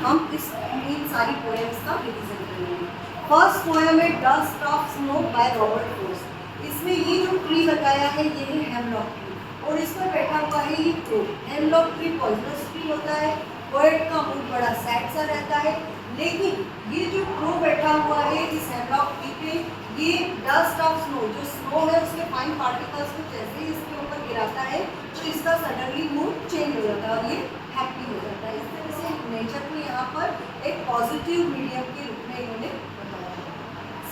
हम इन सारी पोएम्स का रिवीजन करेंगे। फर्स्ट पोएम है dust of snow by Robert Frost. इसमें ये जो ट्री बताया है ये है हेमलॉक ट्री और इस पर बैठा हुआ है ये crow. Hemlock tree poisonous tree होता है, पोएट का मूड बड़ा सैड सा रहता है, लेकिन ये जो क्रो बैठा हुआ है इस हेमलॉक ट्री पे, ये डस्ट ऑफ स्नो, जो स्नो है उसके फाइन पार्टिकल्स को जैसे ही इसके ऊपर गिराता है तो इसका सडनली मूड चेंज हो जाता है और ये हैप्पी हो जाता है। इस तरह से नेचर को यहाँ पर एक पॉजिटिव मीडियम के रूप में इन्होंने बताया।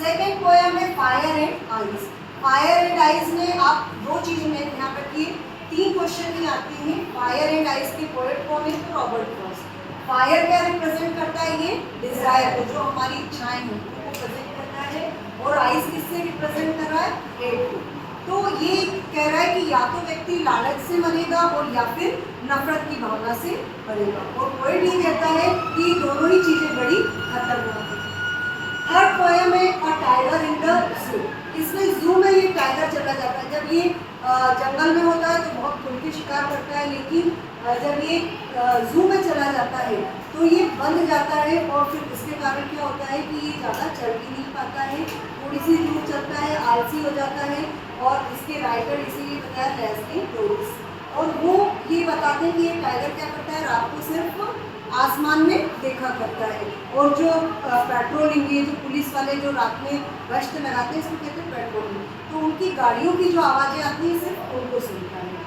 सेकेंड पोएम है fire and ice. Fire and ice में आप दो चीज़ें मेरे यहाँ पर की, 3 क्वेश्चन ही आती हैं। फायर एंड आइस के पोएट कौन है? तो रॉबर्ट फ्रॉस्ट। फायर क्या रिप्रेजेंट करता है? ये डिजायर, जो हमारी इच्छाएं हैं उनको प्रेजेंट करता है, और आइस किससे रिप्रेजेंट कर रहा है? हेट को। तो ये कह रहा है कि या तो व्यक्ति लालच से मरेगा और या फिर नफरत की भावना से मरेगा, और पोएट ये कहता है कि दोनों ही चीजें बड़ी खतरनाक है। थर्ड पोएम है a tiger in the zoo. इसमें जू में ये टाइगर चला जाता है। जब ये जंगल में होता है तो बहुत खुल के शिकार करता है, लेकिन जब ये जू में चला जाता है तो ये बंध जाता है, और फिर इसके कारण क्या होता है कि ये ज़्यादा चल भी नहीं पाता है, थोड़ी सी दूर चलता है, आलसी हो जाता है। और इसके राइटर इसीलिए बताया लेस्ली टोरिस, और वो ये बताते हैं कि ये टाइगर क्या करता है, रात को सिर्फ आसमान में देखा करता है, और जो पेट्रोलिंग, ये जो पुलिस वाले जो रात में गश्त लगाते हैं इसको कहते हैं पेट्रोलिंग, तो उनकी गाड़ियों की जो आवाज़ें आती हैं सिर्फ उनको सुनता है।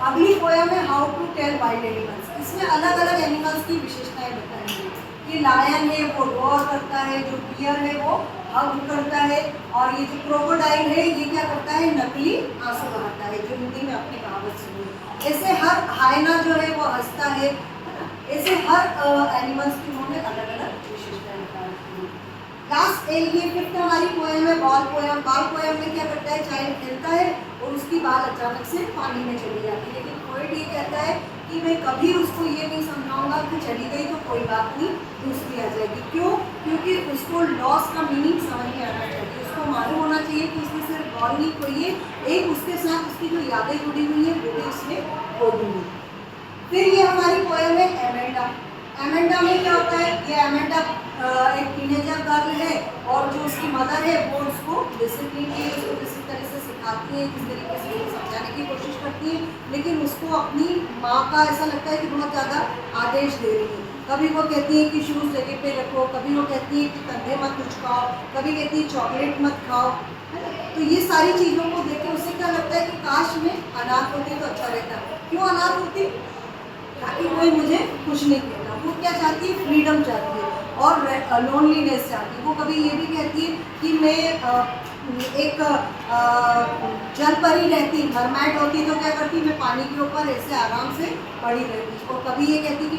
अगली पोएम है how to tell wild animals. इसमें अलग अलग एनिमल्स की विशेषताएं बताएंगे कि लायन है वो रोअर करता है, जो बियर है वो हग करता है, और ये जो क्रोकोडाइल है ये क्या करता है? नकली आंसू बहाता है, जो हिंदी में अपनी कहावत सुनी। ऐसे हर हाइना जो है वो हंसता है ना? ऐसे हर एनिमल्स की उन्होंने अलग अलग विशेषताएं बताई। लास्ट ये फिफ्थ हमारी पोएम है बाल पोएम। बाल पोएम में क्या करता है? चाइल्ड खेलता है और उसकी बाल अचानक से पानी में चली जाती है, लेकिन पोएट ये कहता है कि मैं कभी उसको ये नहीं समझाऊंगा कि चली गई तो कोई बात नहीं, दूसरी आ जाएगी। क्यों? क्योंकि उसको लॉस का मीनिंग समझ में आना चाहिए, उसको मालूम होना चाहिए कि उसने सिर्फ बॉल नहीं खोई है, एक उसके साथ उसकी जो यादें जुड़ी हुई हैं वो भी उसने खो दी है। फिर ये हमारी पोएम है एमेंडा। एमेंडा में क्या होता है? ये एमेंडा एक टीनेजर गर्ल है, और जो उसकी मदर है वो उसको डिसिप्लिन की, उसको किसी तरह से सिखाती है, किस तरीके से उसको समझाने की कोशिश करती है, लेकिन उसको अपनी माँ का ऐसा लगता है कि बहुत ज़्यादा आदेश दे रही है। कभी वो कहती है कि शूज़ जगह पे रखो, कभी वो कहती है कि कंधे मत उचकाओ, कभी कहती है चॉकलेट मत खाओ, है ना? तो ये सारी चीज़ों को देख के उसे क्या लगता है कि काश में अनाथ होती तो अच्छा रहता। क्यों अनाथ होती? ताकि कोई मुझे कुछ नहीं कहता। वो क्या चाहती है? फ्रीडम चाहती है और लोनलीनेस चाहती है। वो कभी ये भी कहती है कि मैं एक जल पर ही रहती, मरमैड होती तो क्या करती, मैं पानी के ऊपर ऐसे आराम से पड़ी रहती। और कभी ये कहती कि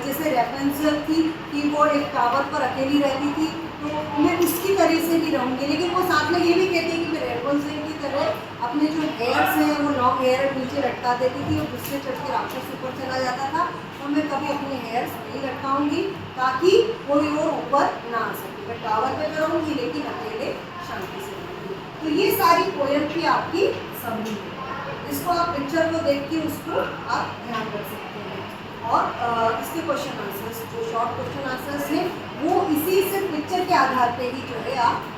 जैसे रेफरेंसल थी कि वो एक टावर पर अकेली रहती थी, तो मैं उसकी तरह से भी रहूँगी। लेकिन वो साथ में ये भी कहती है कि मैं रेफरेंसल की तरह अपने जो हेयर्स हैं वो लॉन्ग हेयर नीचे लटका देती थी, और गुस्से चढ़ के राक्षस ऊपर चला जाता था, और मैं कभी अपने हेयर्स नहीं लटकाऊंगी ताकि कोई और ऊपर ना आ सके। मैं टावर पे रहूँगी लेकिन अकेले शांति से रहूँगी। तो ये सारी पोएम की आपकी समरी है। इसको आप पिक्चर को देख के उसको आप ध्यान रख सकते हैं, और इसके क्वेश्चन आंसर्स जो शॉर्ट क्वेश्चन आंसर्स हैं वो इसी से पिक्चर के आधार पे ही जो है आप